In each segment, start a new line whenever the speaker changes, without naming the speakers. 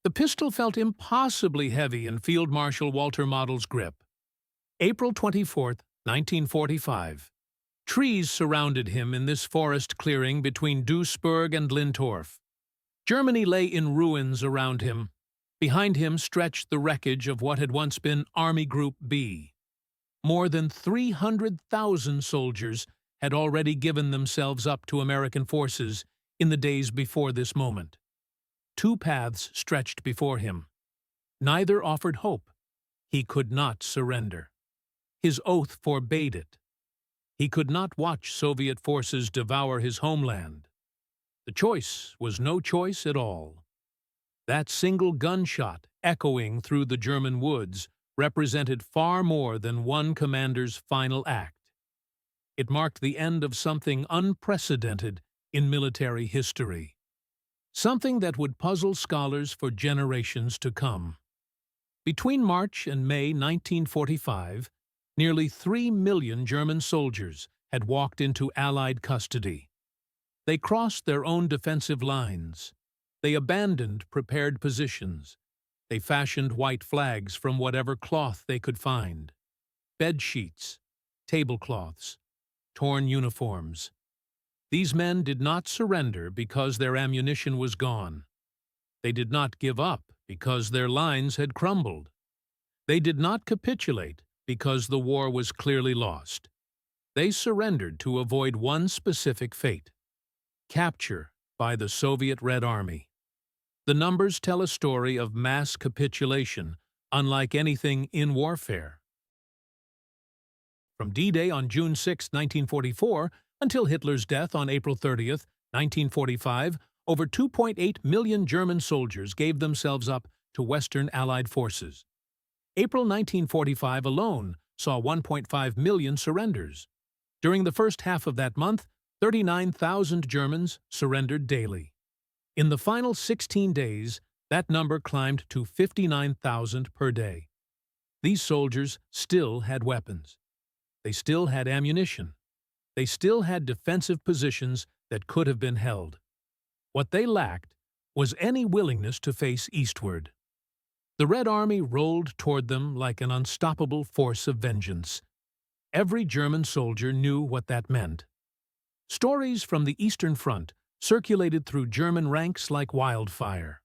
The pistol felt impossibly heavy in Field Marshal Walter Model's grip. April 24, 1945. Trees surrounded him in this forest clearing between Duisburg and Lintorf. Germany lay in ruins around him. Behind him stretched the wreckage of what had once been Army Group B. More than 300,000 soldiers had already given themselves up to American forces in the days before this moment. Two paths stretched before him. Neither offered hope. He could not surrender. His oath forbade it. He could not watch Soviet forces devour his homeland. The choice was no choice at all. That single gunshot, echoing through the German woods, represented far more than one commander's final act. It marked the end of something unprecedented in military history. Something that would puzzle scholars for generations to come. Between March and May 1945, nearly 3 million German soldiers had walked into Allied custody. They crossed their own defensive lines. They abandoned prepared positions. They fashioned white flags from whatever cloth they could find. Bed sheets, tablecloths, torn uniforms. These men did not surrender because their ammunition was gone. They did not give up because their lines had crumbled. They did not capitulate because the war was clearly lost. They surrendered to avoid one specific fate: capture by the Soviet Red Army. The numbers tell a story of mass capitulation, unlike anything in warfare. From D-Day on June 6, 1944, until Hitler's death on April 30, 1945, over 2.8 million German soldiers gave themselves up to Western Allied forces. April 1945 alone saw 1.5 million surrenders. During the first half of that month, 39,000 Germans surrendered daily. In the final 16 days, that number climbed to 59,000 per day. These soldiers still had weapons. They still had ammunition. They still had defensive positions that could have been held. What they lacked was any willingness to face eastward. The Red Army rolled toward them like an unstoppable force of vengeance. Every German soldier knew what that meant. Stories from the Eastern Front circulated through German ranks like wildfire.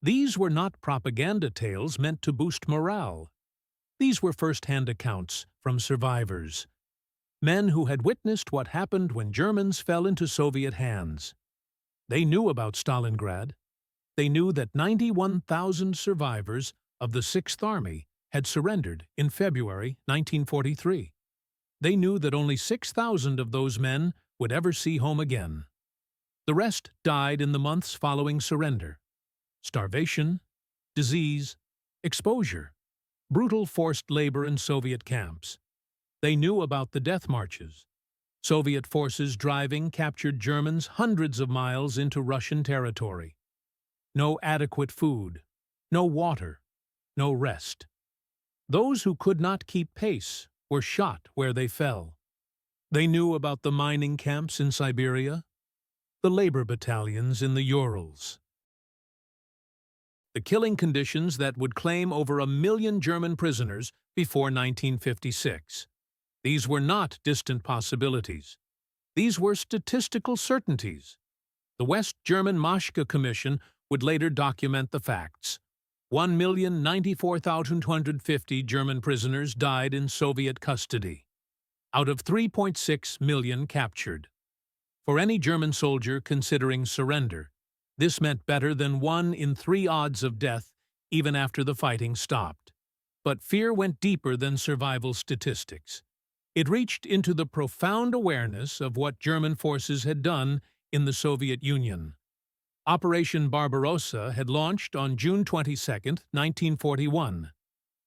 These were not propaganda tales meant to boost morale. These were first-hand accounts from survivors, men who had witnessed what happened when Germans fell into Soviet hands. They knew about Stalingrad. They knew that 91,000 survivors of the Sixth Army had surrendered in February 1943. They knew that only 6,000 of those men would ever see home again. The rest died in the months following surrender. Starvation, disease, exposure, brutal forced labor in Soviet camps. They knew about the death marches. Soviet forces driving captured Germans hundreds of miles into Russian territory. No adequate food, no water, no rest. Those who could not keep pace were shot where they fell. They knew about the mining camps in Siberia, the labor battalions in the Urals. The killing conditions that would claim over 1 million German prisoners before 1956. These were not distant possibilities. These were statistical certainties. The West German Maschke Commission would later document the facts. 1,094,250 German prisoners died in Soviet custody, out of 3.6 million captured. For any German soldier considering surrender, this meant better than 1 in 3 odds of death even after the fighting stopped. But fear went deeper than survival statistics. It reached into the profound awareness of what German forces had done in the Soviet Union. Operation Barbarossa had launched on June 22, 1941,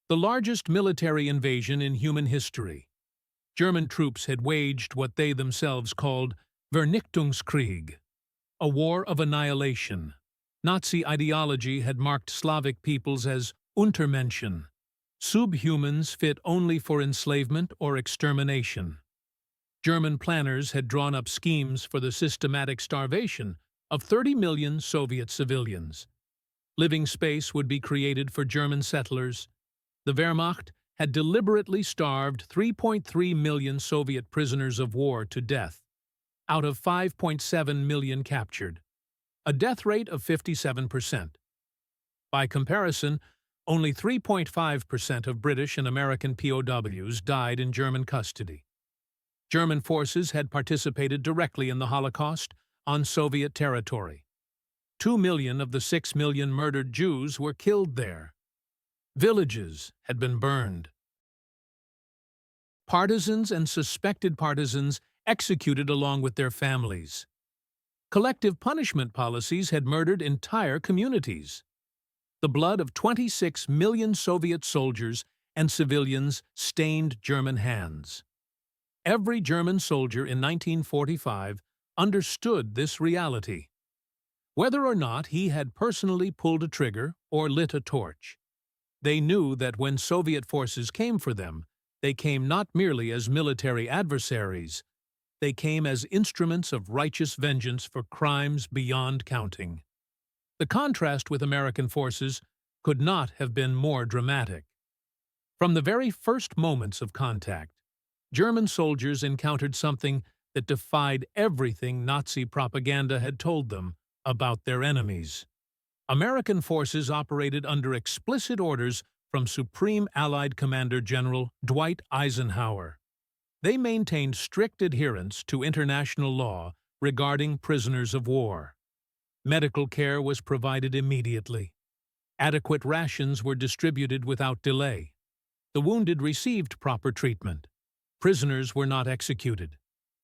the largest military invasion in human history. German troops had waged what they themselves called Vernichtungskrieg, a war of annihilation. Nazi ideology had marked Slavic peoples as Untermenschen, subhumans fit only for enslavement or extermination. German planners had drawn up schemes for the systematic starvation of 30 million Soviet civilians. Living space would be created for German settlers. The Wehrmacht had deliberately starved 3.3 million Soviet prisoners of war to death, out of 5.7 million captured, a death rate of 57%. By comparison, only 3.5% of British and American POWs died in German custody. German forces had participated directly in the Holocaust on Soviet territory. 2 million of the 6 million murdered Jews were killed there. Villages had been burned. Partisans and suspected partisans executed along with their families. Collective punishment policies had murdered entire communities. The blood of 26 million Soviet soldiers and civilians stained German hands. Every German soldier in 1945 understood this reality. Whether or not he had personally pulled a trigger or lit a torch, they knew that when Soviet forces came for them, they came not merely as military adversaries, they came as instruments of righteous vengeance for crimes beyond counting. The contrast with American forces could not have been more dramatic. From the very first moments of contact, German soldiers encountered something that defied everything Nazi propaganda had told them about their enemies. American forces operated under explicit orders from Supreme Allied Commander General Dwight Eisenhower. They maintained strict adherence to international law regarding prisoners of war. Medical care was provided immediately. Adequate rations were distributed without delay. The wounded received proper treatment. Prisoners were not executed.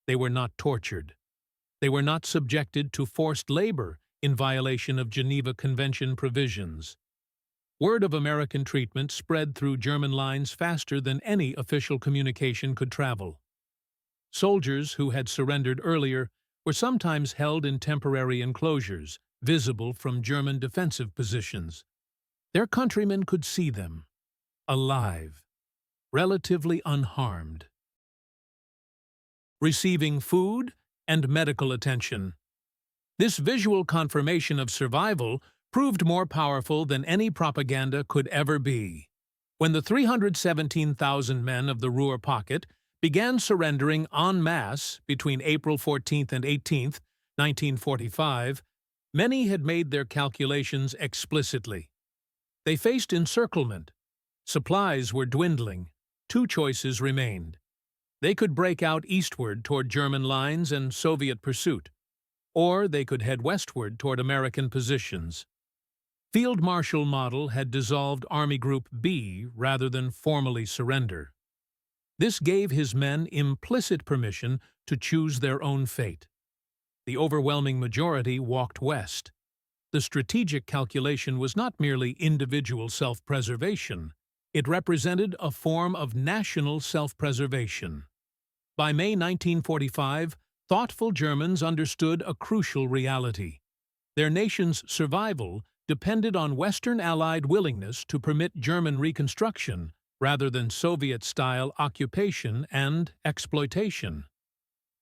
They were not tortured. They were not subjected to forced labor in violation of Geneva Convention provisions. Word of American treatment spread through German lines faster than any official communication could travel. Soldiers who had surrendered earlier were sometimes held in temporary enclosures, visible from German defensive positions. Their countrymen could see them, alive, relatively unharmed, receiving food and medical attention. This visual confirmation of survival proved more powerful than any propaganda could ever be. When the 317,000 men of the Ruhr Pocket began surrendering en masse between April 14th and 18th, 1945, many had made their calculations explicitly. They faced encirclement. Supplies were dwindling. Two choices remained. They could break out eastward toward German lines and Soviet pursuit, or they could head westward toward American positions. Field Marshal Model had dissolved Army Group B rather than formally surrender. This gave his men implicit permission to choose their own fate. The overwhelming majority walked west. The strategic calculation was not merely individual self-preservation. It represented a form of national self-preservation. By May 1945, thoughtful Germans understood a crucial reality. Their nation's survival depended on Western Allied willingness to permit German reconstruction rather than Soviet-style occupation and exploitation.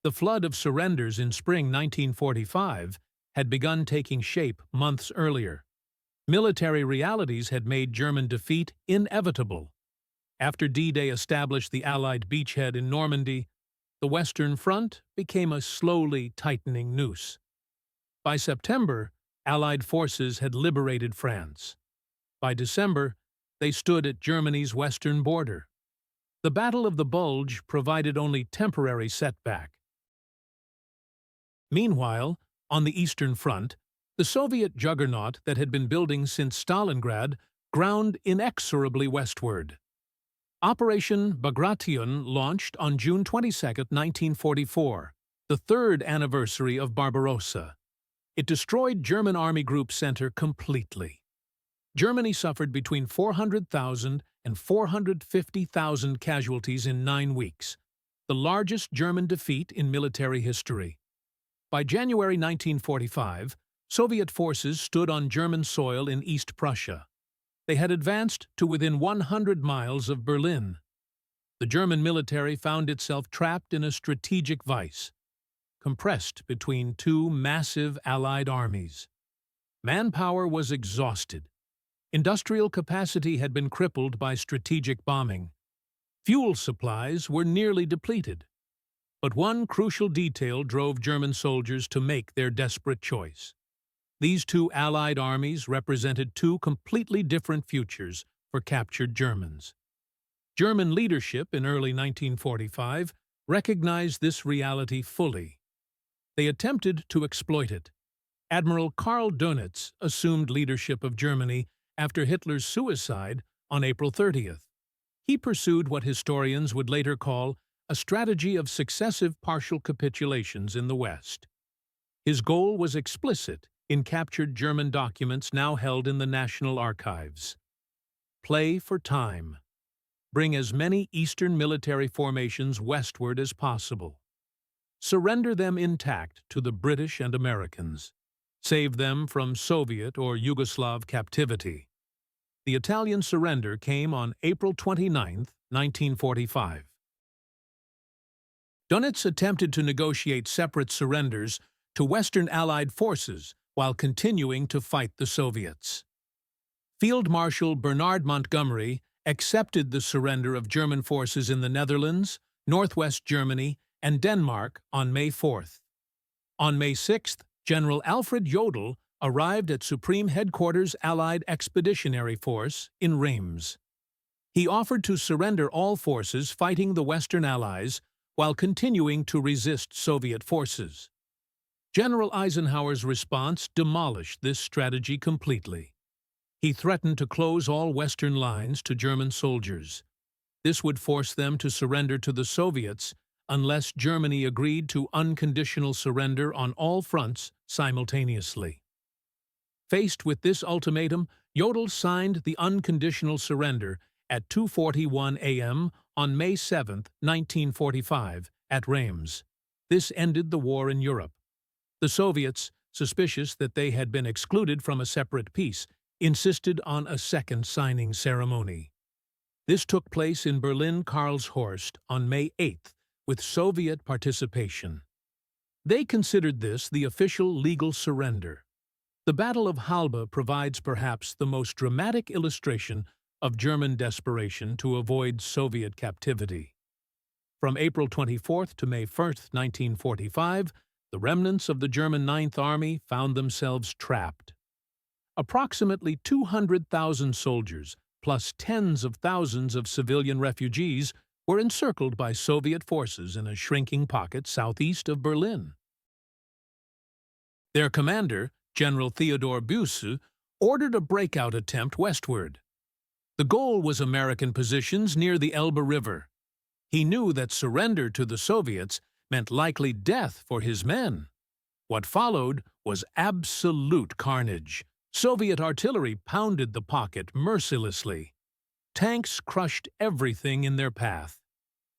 The flood of surrenders in spring 1945 had begun taking shape months earlier. Military realities had made German defeat inevitable. After D-Day established the Allied beachhead in Normandy, the Western Front became a slowly tightening noose. By September, Allied forces had liberated France. By December, they stood at Germany's western border. The Battle of the Bulge provided only temporary setback. Meanwhile, on the Eastern Front, the Soviet juggernaut that had been building since Stalingrad ground inexorably westward. Operation Bagration launched on June 22, 1944, the third anniversary of Barbarossa. It destroyed German Army Group Center completely. Germany suffered between 400,000 and 450,000 casualties in 9 weeks, the largest German defeat in military history. By January 1945, Soviet forces stood on German soil in East Prussia. They had advanced to within 100 miles of Berlin. The German military found itself trapped in a strategic vice, compressed between two massive Allied armies. Manpower was exhausted. Industrial capacity had been crippled by strategic bombing. Fuel supplies were nearly depleted. But one crucial detail drove German soldiers to make their desperate choice. These two Allied armies represented two completely different futures for captured Germans. German leadership in early 1945 recognized this reality fully. They attempted to exploit it. Admiral Karl Dönitz assumed leadership of Germany after Hitler's suicide on April 30th. He pursued what historians would later call a strategy of successive partial capitulations in the West. His goal was explicit in captured German documents now held in the National Archives. Play for time. Bring as many Eastern military formations westward as possible. Surrender them intact to the British and Americans. Save them from Soviet or Yugoslav captivity. The Italian surrender came on April 29, 1945. Dönitz attempted to negotiate separate surrenders to Western Allied forces while continuing to fight the Soviets. Field Marshal Bernard Montgomery accepted the surrender of German forces in the Netherlands, Northwest Germany, and Denmark on May 4th. On May 6th, General Alfred Jodl arrived at Supreme Headquarters Allied Expeditionary Force in Reims. He offered to surrender all forces fighting the Western Allies while continuing to resist Soviet forces. General Eisenhower's response demolished this strategy completely. He threatened to close all Western lines to German soldiers. This would force them to surrender to the Soviets unless Germany agreed to unconditional surrender on all fronts simultaneously. Faced with this ultimatum, Jodl signed the unconditional surrender at 2:41 a.m. on May 7, 1945, at Reims. This ended the war in Europe. The Soviets, suspicious that they had been excluded from a separate peace, insisted on a second signing ceremony. This took place in Berlin-Karlshorst on May 8th, with Soviet participation. They considered this the official legal surrender. The Battle of Halbe provides perhaps the most dramatic illustration of German desperation to avoid Soviet captivity. From April 24th to May 1st, 1945, the remnants of the German Ninth Army found themselves trapped. Approximately 200,000 soldiers, plus tens of thousands of civilian refugees, were encircled by Soviet forces in a shrinking pocket southeast of Berlin. Their commander, General Theodor Busse, ordered a breakout attempt westward. The goal was American positions near the Elbe River. He knew that surrender to the Soviets meant likely death for his men. What followed was absolute carnage. Soviet artillery pounded the pocket mercilessly. Tanks crushed everything in their path.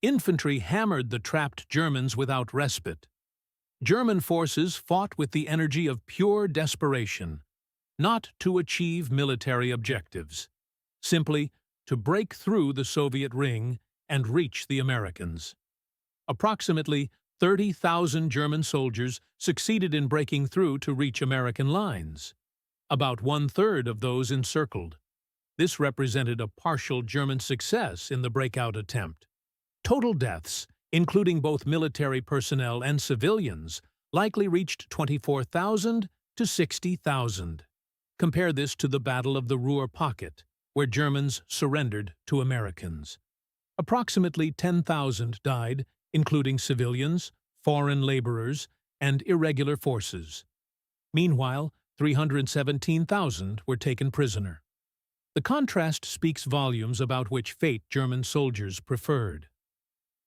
Infantry hammered the trapped Germans without respite. German forces fought with the energy of pure desperation, not to achieve military objectives, simply to break through the Soviet ring and reach the Americans. Approximately 30,000 German soldiers succeeded in breaking through to reach American lines. About one-third of those encircled. This represented a partial German success in the breakout attempt. Total deaths, including both military personnel and civilians, likely reached 24,000 to 60,000. Compare this to the Battle of the Ruhr Pocket, where Germans surrendered to Americans. Approximately 10,000 died, including civilians, foreign laborers, and irregular forces. Meanwhile, 317,000 were taken prisoner. The contrast speaks volumes about which fate German soldiers preferred.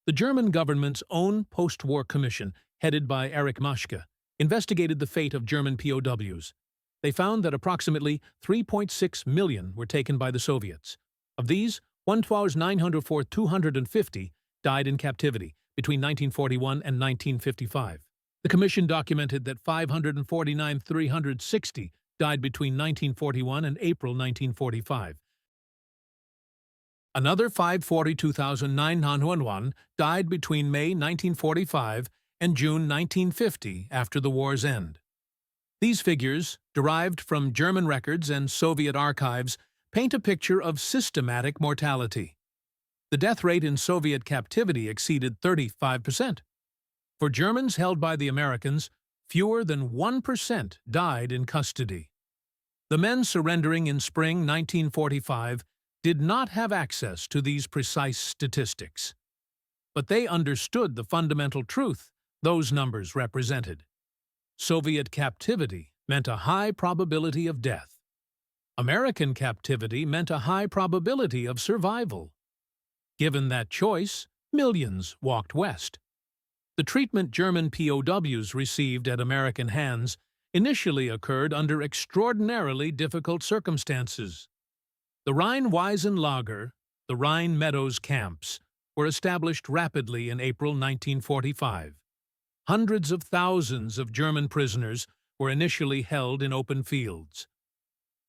The German government's own post-war commission, headed by Erich Maschke, investigated the fate of German POWs. They found that approximately 3.6 million were taken by the Soviets. Of these, 1,904,250 died in captivity between 1941 and 1955. The commission documented that 549,360 died between 1941 and April 1945. Another 542,901 died between May 1945 and June 1950 after the war's end. These figures, derived from German records and Soviet archives, paint a picture of systematic mortality. The death rate in Soviet captivity exceeded 35%. For Germans held by the Americans, fewer than 1% died in custody. The men surrendering in spring 1945 did not have access to these precise statistics. But they understood the fundamental truth those numbers represented. Soviet captivity meant a high probability of death. American captivity meant a high probability of survival. Given that choice, millions walked west. The treatment German POWs received at American hands initially occurred under extraordinarily difficult circumstances. The Rhein-Wiesen-Lager, the Rhine Meadows camps, were established rapidly in April 1945. Hundreds of thousands of German prisoners were initially held in open fields.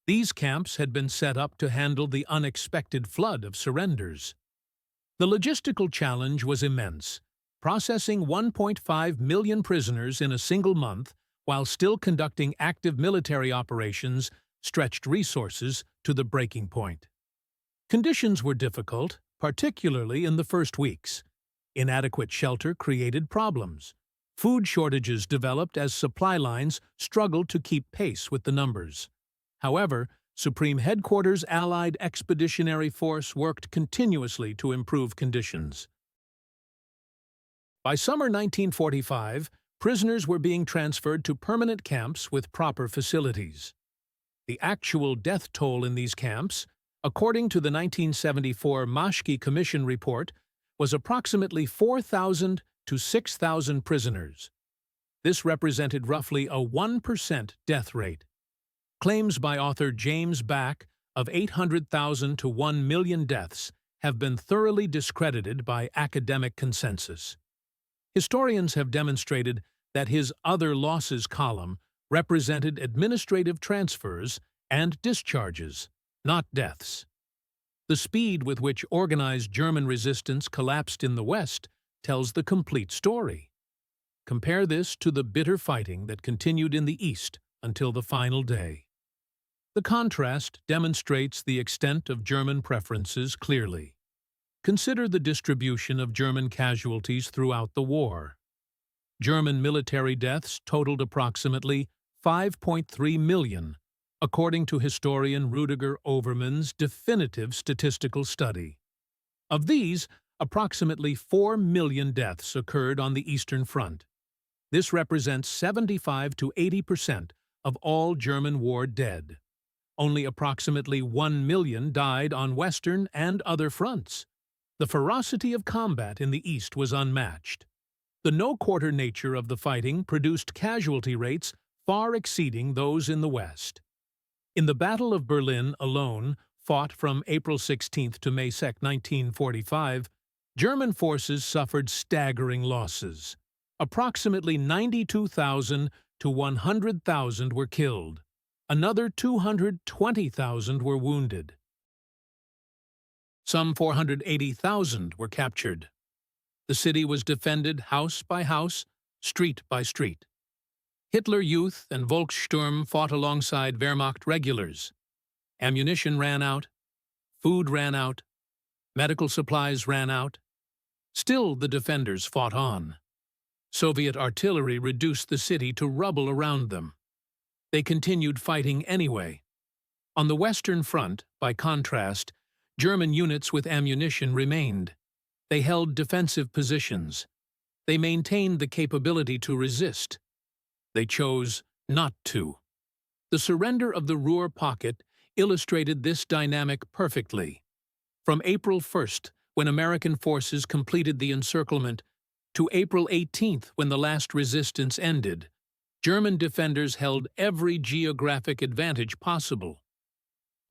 These camps had been set up to handle the unexpected flood of surrenders. The logistical challenge was immense. Processing 1.5 million prisoners in a single month while still conducting active military operations stretched resources to the breaking point. Conditions were difficult, particularly in the first weeks. Inadequate shelter created problems. Food shortages developed as supply lines struggled to keep pace with the numbers. However, Supreme Headquarters Allied Expeditionary Force worked continuously to improve conditions. By summer 1945, prisoners were being transferred to permanent camps with proper facilities. The actual death toll in these camps, according to the 1974 Maschke Commission report, was approximately 4,000 to 6,000 prisoners. This represented roughly a 1% death rate. Claims by author James Back of 800,000 to 1 million deaths have been thoroughly discredited by academic consensus. Historians have demonstrated that his other losses column represented administrative transfers and discharges, not deaths. The speed with which organized German resistance collapsed in the West tells the complete story. Compare this to the bitter fighting that continued in the East until the final day. The contrast demonstrates the extent of German preferences clearly. Consider the distribution of German casualties throughout the war. German military deaths totaled approximately 5.3 million, according to historian Rudiger Overmann's definitive statistical study. Of these, approximately 4 million deaths occurred on the Eastern Front. This represents 75 to 80% of all German war dead. Only approximately 1 million died on Western and other fronts. The ferocity of combat in the East was unmatched. The no-quarter nature of the fighting produced casualty rates far exceeding those in the West. In the Battle of Berlin alone, fought from April 16 to May 2, 1945, German forces suffered staggering losses. Approximately 92,000 to 100,000 were killed. Another 220,000 were wounded. Some 480,000 were captured. The city was defended house by house, street by street. Hitler Youth and Volkssturm fought alongside Wehrmacht regulars. Ammunition ran out, food ran out, medical supplies ran out. Still, the defenders fought on. Soviet artillery reduced the city to rubble around them. They continued fighting anyway. On the Western Front, by contrast, German units with ammunition remained. They held defensive positions. They maintained the capability to resist. They chose not to. The surrender of the Ruhr Pocket illustrated this dynamic perfectly. From April 1st, when American forces completed the encirclement, to April 18th, when the last resistance ended, German defenders held every geographic advantage possible.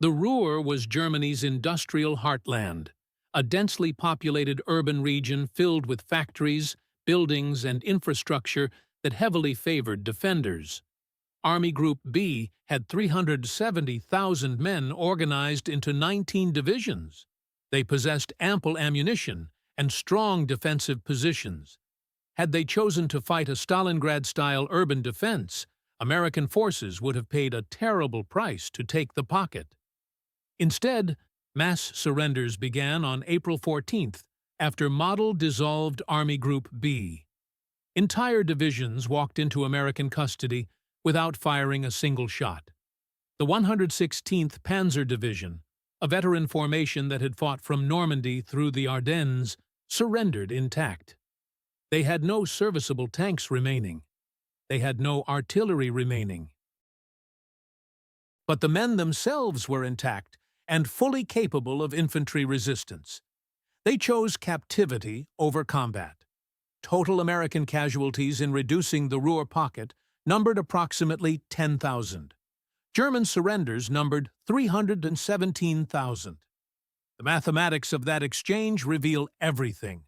The Ruhr was Germany's industrial heartland, a densely populated urban region filled with factories, buildings, and infrastructure that heavily favored defenders. Army Group B had 370,000 men organized into 19 divisions. They possessed ample ammunition and strong defensive positions. Had they chosen to fight a Stalingrad-style urban defense, American forces would have paid a terrible price to take the pocket. Instead, mass surrenders began on April 14th after Model dissolved Army Group B. Entire divisions walked into American custody without firing a single shot. The 116th Panzer Division, a veteran formation that had fought from Normandy through the Ardennes, surrendered intact. They had no serviceable tanks remaining. They had no artillery remaining. But the men themselves were intact and fully capable of infantry resistance. They chose captivity over combat. Total American casualties in reducing the Ruhr Pocket numbered approximately 10,000. German surrenders numbered 317,000. The mathematics of that exchange reveal everything.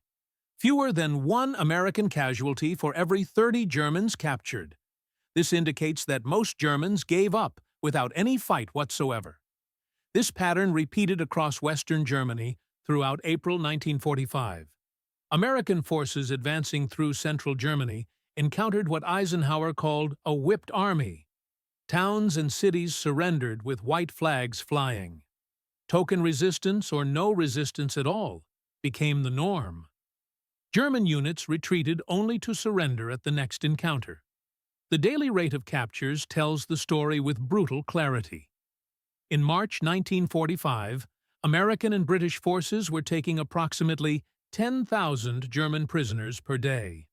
Fewer than one American casualty for every 30 Germans captured. This indicates that most Germans gave up without any fight whatsoever. This pattern repeated across Western Germany throughout April 1945. American forces advancing through central Germany encountered what Eisenhower called a whipped army. Towns and cities surrendered with white flags flying. Token resistance or no resistance at all became the norm. German units retreated only to surrender at the next encounter. The daily rate of captures tells the story with brutal clarity. In March 1945, American and British forces were taking approximately 10,000 German prisoners per day.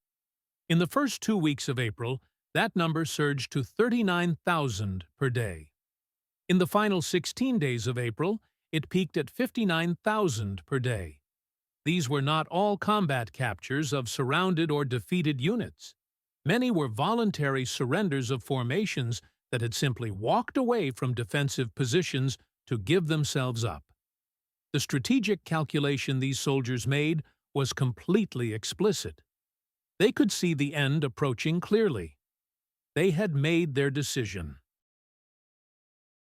In the first 2 weeks of April, that number surged to 39,000 per day. In the final 16 days of April, it peaked at 59,000 per day. These were not all combat captures of surrounded or defeated units. Many were voluntary surrenders of formations that had simply walked away from defensive positions to give themselves up. The strategic calculation these soldiers made was completely explicit. They could see the end approaching clearly. They had made their decision.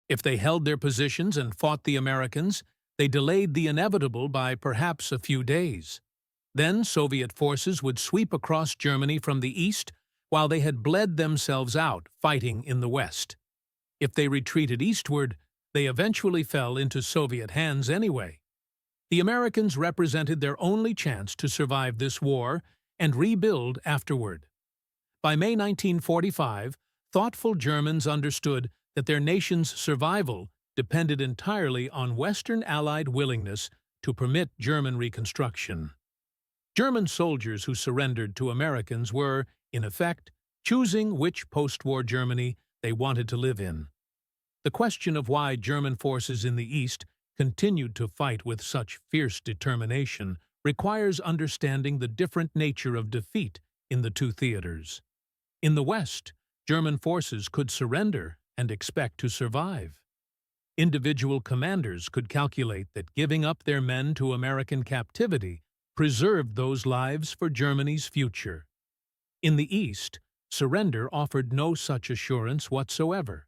If they held their positions and fought the Americans, they delayed the inevitable by perhaps a few days. Then Soviet forces would sweep across Germany from the east while they had bled themselves out fighting in the west. If they retreated eastward, they eventually fell into Soviet hands anyway. The Americans represented their only chance to survive this war and rebuild afterward. By May 1945, thoughtful Germans understood that their nation's survival depended entirely on Western Allied willingness to permit German reconstruction. German soldiers who surrendered to Americans were, in effect, choosing which post-war Germany they wanted to live in. The question of why German forces in the East continued to fight with such fierce determination requires understanding the different nature of defeat in the two theaters. In the West, German forces could surrender and expect to survive. Individual commanders could calculate that giving up their men to American captivity preserved those lives for Germany's future. In the East, surrender offered no such assurance whatsoever.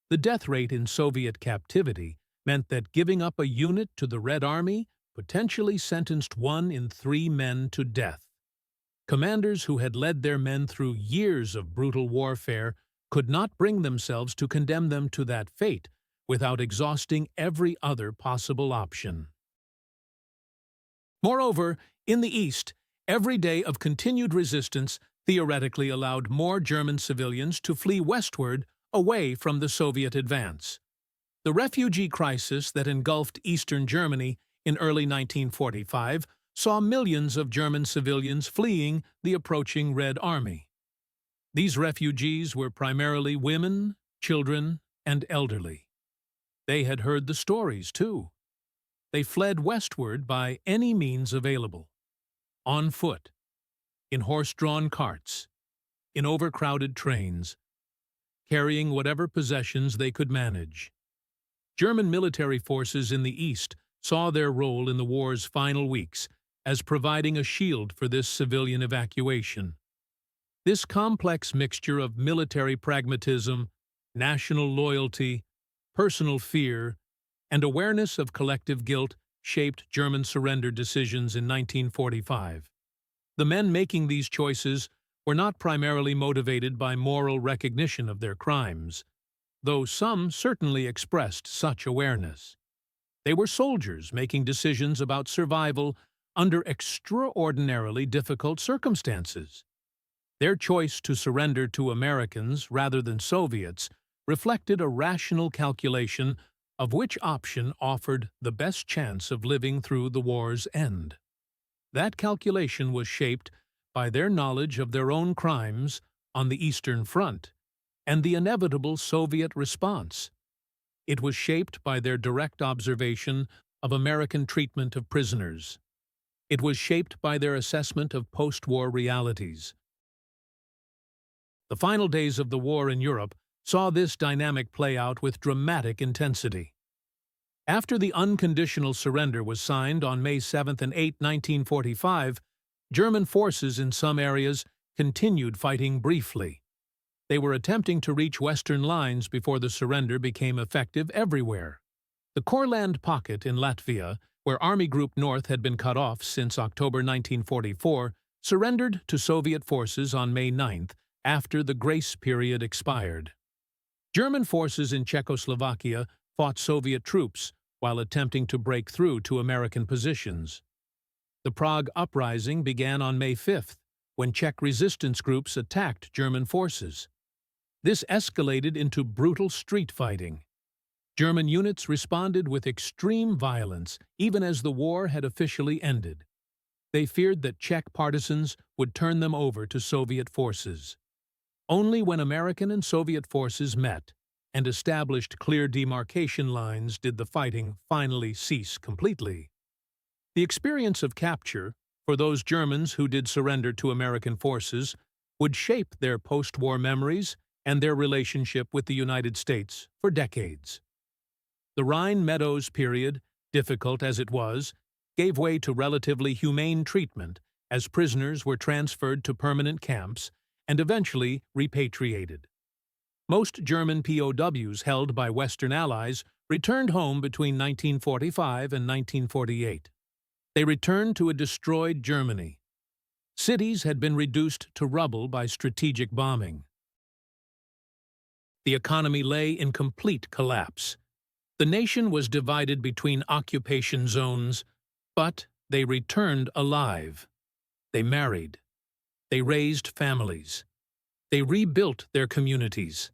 The death rate in Soviet captivity meant that giving up a unit to the Red Army potentially sentenced 1 in 3 men to death. Commanders who had led their men through years of brutal warfare could not bring themselves to condemn them to that fate without exhausting every other possible option. Moreover, in the East, every day of continued resistance theoretically allowed more German civilians to flee westward away from the Soviet advance. The refugee crisis that engulfed eastern Germany in early 1945 saw millions of German civilians fleeing the approaching Red Army. These refugees were primarily women, children, and elderly. They had heard the stories, too. They fled westward by any means available. On foot, in horse-drawn carts, in overcrowded trains, carrying whatever possessions they could manage. German military forces in the East saw their role in the war's final weeks as providing a shield for this civilian evacuation. This complex mixture of military pragmatism, national loyalty, personal fear, and awareness of collective guilt shaped German surrender decisions in 1945. The men making these choices were not primarily motivated by moral recognition of their crimes, though some certainly expressed such awareness. They were soldiers making decisions about survival under extraordinarily difficult circumstances. Their choice to surrender to Americans rather than Soviets reflected a rational calculation of which option offered the best chance of living through the war's end. That calculation was shaped by their knowledge of their own crimes on the Eastern Front and the inevitable Soviet response. It was shaped by their direct observation of American treatment of prisoners. It was shaped by their assessment of post-war realities. The final days of the war in Europe saw this dynamic play out with dramatic intensity. After the unconditional surrender was signed on May 7 and 8, 1945, German forces in some areas continued fighting briefly. They were attempting to reach Western lines before the surrender became effective everywhere. The Ruhr Pocket in Latvia, where Army Group North had been cut off since October 1944, surrendered to Soviet forces on May 9 after the grace period expired. German forces in Czechoslovakia fought Soviet troops while attempting to break through to American positions. The Prague Uprising began on May 5, when Czech resistance groups attacked German forces. This escalated into brutal street fighting. German units responded with extreme violence, even as the war had officially ended. They feared that Czech partisans would turn them over to Soviet forces. Only when American and Soviet forces met and established clear demarcation lines did the fighting finally cease completely. The experience of capture, for those Germans who did surrender to American forces, would shape their post-war memories and their relationship with the United States for decades. The Rhine Meadows period, difficult as it was, gave way to relatively humane treatment as prisoners were transferred to permanent camps and eventually repatriated. Most German POWs held by Western allies returned home between 1945 and 1948. They returned to a destroyed Germany. Cities had been reduced to rubble by strategic bombing. The economy lay in complete collapse. The nation was divided between occupation zones, but they returned alive. They married. They raised families. They rebuilt their communities.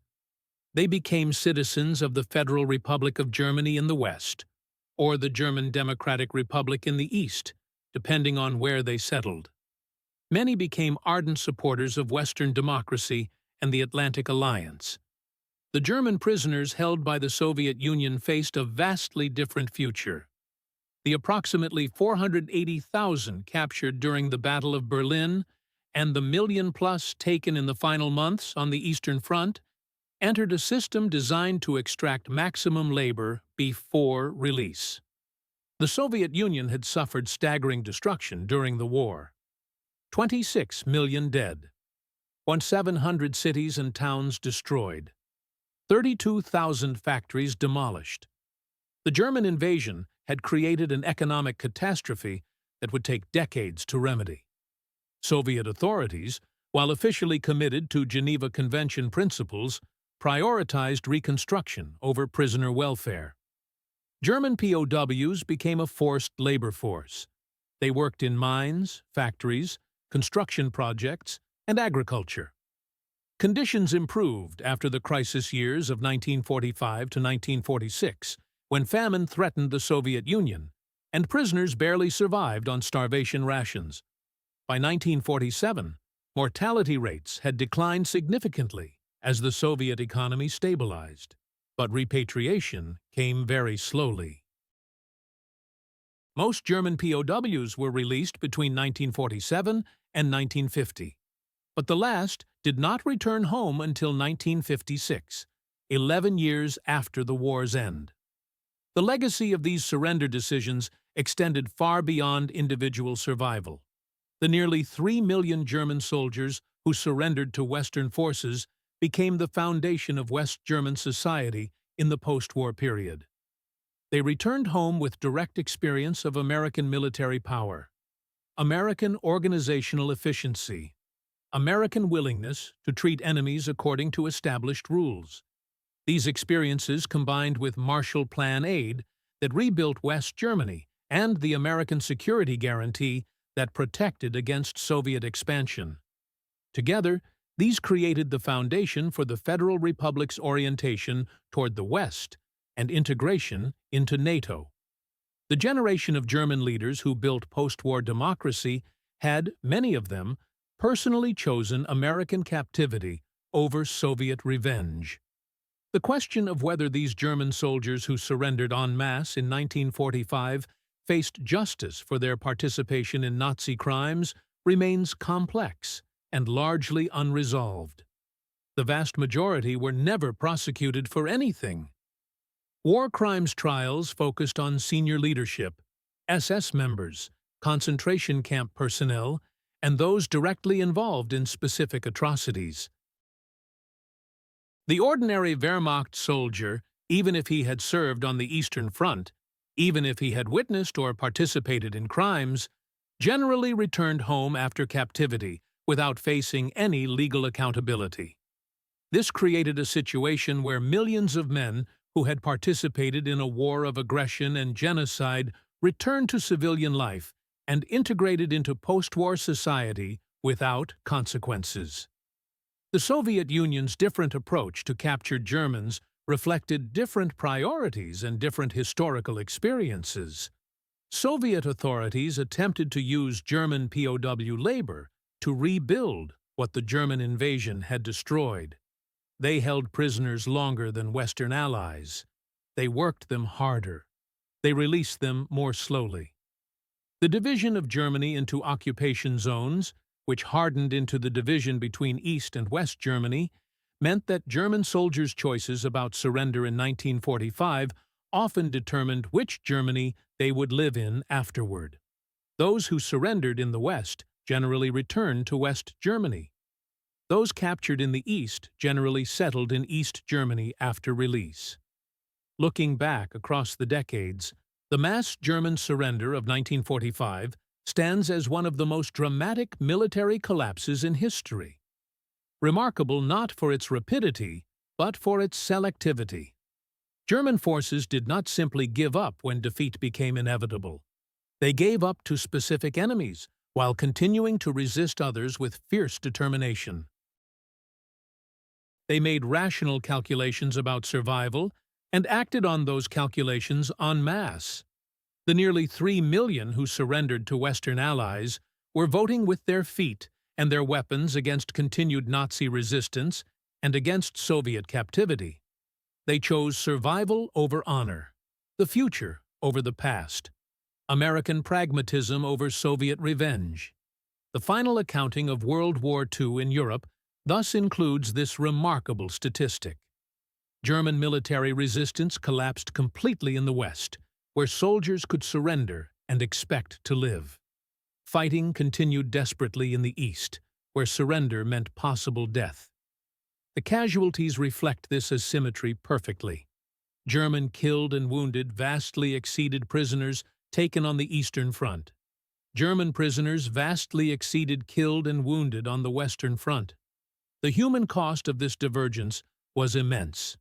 They became citizens of the Federal Republic of Germany in the West, or the German Democratic Republic in the East, depending on where they settled. Many became ardent supporters of Western democracy and the Atlantic Alliance. The German prisoners held by the Soviet Union faced a vastly different future. The approximately 480,000 captured during the Battle of Berlin and the million-plus taken in the final months on the Eastern Front entered a system designed to extract maximum labor before release. The Soviet Union had suffered staggering destruction during the war. 26 million dead, 1,700 cities and towns destroyed, 32,000 factories demolished. The German invasion had created an economic catastrophe that would take decades to remedy. Soviet authorities, while officially committed to Geneva Convention principles, prioritized reconstruction over prisoner welfare. German POWs became a forced labor force. They worked in mines, factories, construction projects, and agriculture. Conditions improved after the crisis years of 1945 to 1946, when famine threatened the Soviet Union, and prisoners barely survived on starvation rations. By 1947, mortality rates had declined significantly as the Soviet economy stabilized, but repatriation came very slowly. Most German POWs were released between 1947 and 1950, but the last did not return home until 1956, 11 years after the war's end. The legacy of these surrender decisions extended far beyond individual survival. The nearly 3 million German soldiers who surrendered to Western forces became the foundation of West German society in the post-war period. They returned home with direct experience of American military power, American organizational efficiency, American willingness to treat enemies according to established rules. These experiences combined with Marshall Plan aid that rebuilt West Germany and the American security guarantee that protected against Soviet expansion. Together, these created the foundation for the Federal Republic's orientation toward the West and integration into NATO. The generation of German leaders who built post-war democracy had, many of them, personally chosen American captivity over Soviet revenge. The question of whether these German soldiers who surrendered en masse in 1945 faced justice for their participation in Nazi crimes remains complex and largely unresolved. The vast majority were never prosecuted for anything. War crimes trials focused on senior leadership, SS members, concentration camp personnel, and those directly involved in specific atrocities. The ordinary Wehrmacht soldier, even if he had served on the Eastern Front, even if he had witnessed or participated in crimes, generally returned home after captivity without facing any legal accountability. This created a situation where millions of men who had participated in a war of aggression and genocide returned to civilian life and integrated into post-war society without consequences. The Soviet Union's different approach to captured Germans reflected different priorities and different historical experiences. Soviet authorities attempted to use German POW labor to rebuild what the German invasion had destroyed. They held prisoners longer than Western allies. They worked them harder. They released them more slowly. The division of Germany into occupation zones, which hardened into the division between East and West Germany, meant that German soldiers' choices about surrender in 1945 often determined which Germany they would live in afterward. Those who surrendered in the West generally returned to West Germany. Those captured in the East generally settled in East Germany after release. Looking back across the decades, the mass German surrender of 1945 stands as one of the most dramatic military collapses in history. Remarkable not for its rapidity, but for its selectivity. German forces did not simply give up when defeat became inevitable. They gave up to specific enemies, while continuing to resist others with fierce determination. They made rational calculations about survival and acted on those calculations en masse. The nearly 3 million who surrendered to Western allies were voting with their feet and their weapons against continued Nazi resistance and against Soviet captivity. They chose survival over honor, the future over the past, American pragmatism over Soviet revenge. The final accounting of World War II in Europe thus includes this remarkable statistic. German military resistance collapsed completely in the West, where soldiers could surrender and expect to live. Fighting continued desperately in the East, where surrender meant possible death. The casualties reflect this asymmetry perfectly. German killed and wounded vastly exceeded prisoners taken on the Eastern Front. German prisoners vastly exceeded killed and wounded on the Western Front. The human cost of this divergence was immense.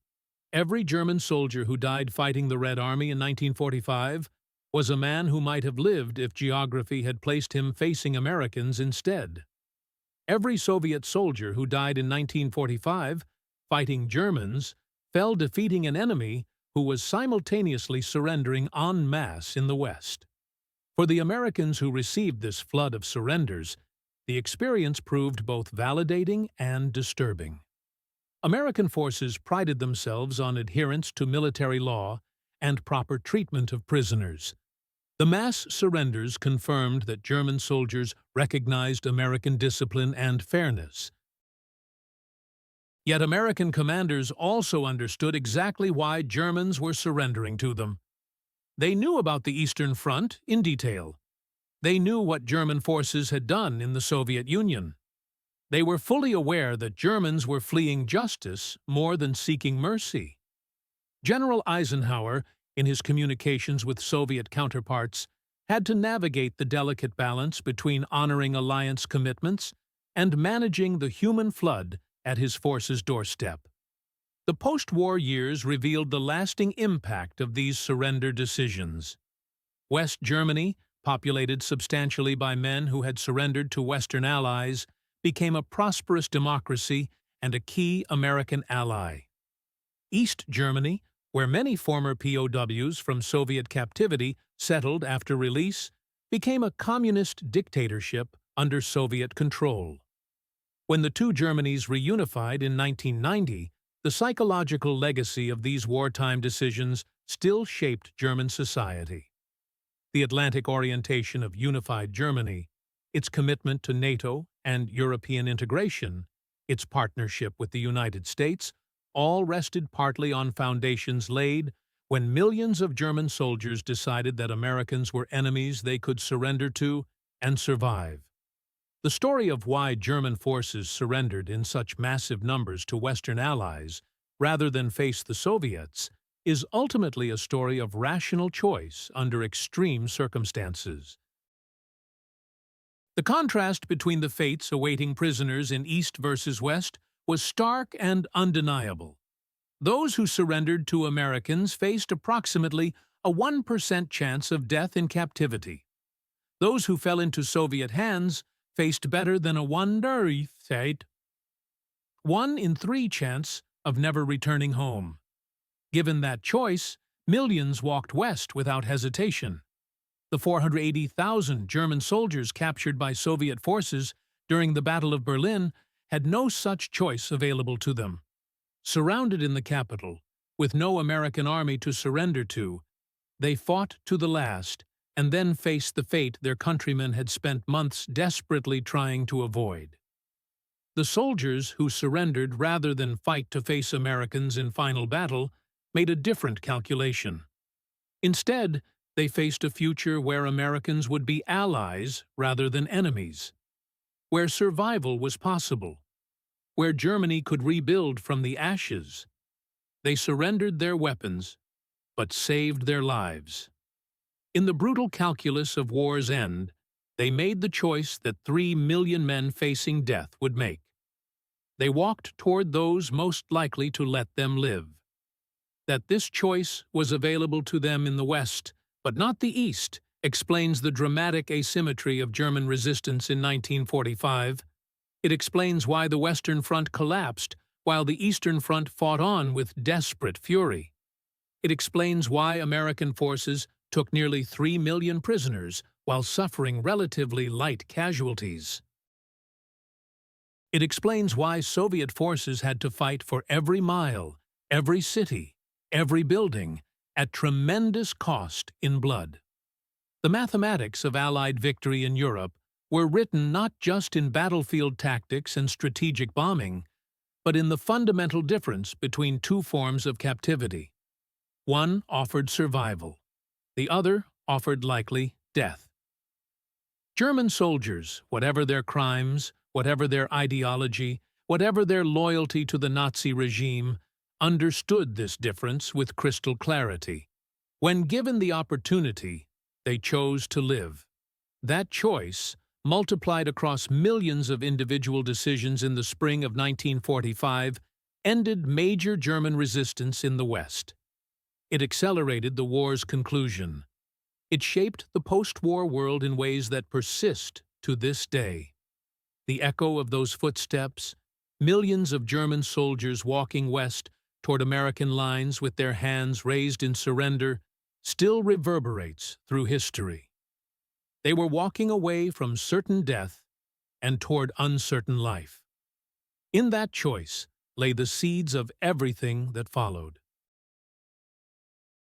Every German soldier who died fighting the Red Army in 1945 was a man who might have lived if geography had placed him facing Americans instead. Every Soviet soldier who died in 1945 fighting Germans fell defeating an enemy who was simultaneously surrendering en masse in the West. For the Americans who received this flood of surrenders, the experience proved both validating and disturbing. American forces prided themselves on adherence to military law and proper treatment of prisoners. The mass surrenders confirmed that German soldiers recognized American discipline and fairness. Yet American commanders also understood exactly why Germans were surrendering to them. They knew about the Eastern Front in detail. They knew what German forces had done in the Soviet Union. They were fully aware that Germans were fleeing justice more than seeking mercy. General Eisenhower, in his communications with Soviet counterparts, had to navigate the delicate balance between honoring alliance commitments and managing the human flood at his force's doorstep. The post-war years revealed the lasting impact of these surrender decisions. West Germany, populated substantially by men who had surrendered to Western allies, became a prosperous democracy and a key American ally. East Germany, where many former POWs from Soviet captivity settled after release, became a communist dictatorship under Soviet control. When the two Germanys reunified in 1990, the psychological legacy of these wartime decisions still shaped German society. The Atlantic orientation of unified Germany, its commitment to NATO and European integration, its partnership with the United States, all rested partly on foundations laid when millions of German soldiers decided that Americans were enemies they could surrender to and survive. The story of why German forces surrendered in such massive numbers to Western allies rather than face the Soviets is ultimately a story of rational choice under extreme circumstances. The contrast between the fates awaiting prisoners in East versus West was stark and undeniable. Those who surrendered to Americans faced approximately a 1% chance of death in captivity. Those who fell into Soviet hands faced better than a 1 in 3 chance of never returning home. Given that choice, millions walked west without hesitation. The 480,000 German soldiers captured by Soviet forces during the Battle of Berlin had no such choice available to them. Surrounded in the capital, with no American army to surrender to, they fought to the last and then faced the fate their countrymen had spent months desperately trying to avoid. The soldiers who surrendered rather than fight to face Americans in final battle made a different calculation. Instead, they faced a future where Americans would be allies rather than enemies, where survival was possible, where Germany could rebuild from the ashes. They surrendered their weapons, but saved their lives. In the brutal calculus of war's end, they made the choice that 3 million men facing death would make. They walked toward those most likely to let them live. That this choice was available to them in the West, but not the East, explains the dramatic asymmetry of German resistance in 1945. It explains why the Western Front collapsed while the Eastern Front fought on with desperate fury. It explains why American forces took nearly 3 million prisoners while suffering relatively light casualties. It explains why Soviet forces had to fight for every mile, every city, every building, at tremendous cost in blood. The mathematics of Allied victory in Europe were written not just in battlefield tactics and strategic bombing, but in the fundamental difference between two forms of captivity. One offered survival. The other offered likely death. German soldiers, whatever their crimes, whatever their ideology, whatever their loyalty to the Nazi regime, understood this difference with crystal clarity. When given the opportunity, they chose to live. That choice, multiplied across millions of individual decisions in the spring of 1945, ended major German resistance in the West. It accelerated the war's conclusion. It shaped the post-war world in ways that persist to this day. The echo of those footsteps, millions of German soldiers walking west toward American lines with their hands raised in surrender, still reverberates through history. They were walking away from certain death and toward uncertain life. In that choice lay the seeds of everything that followed.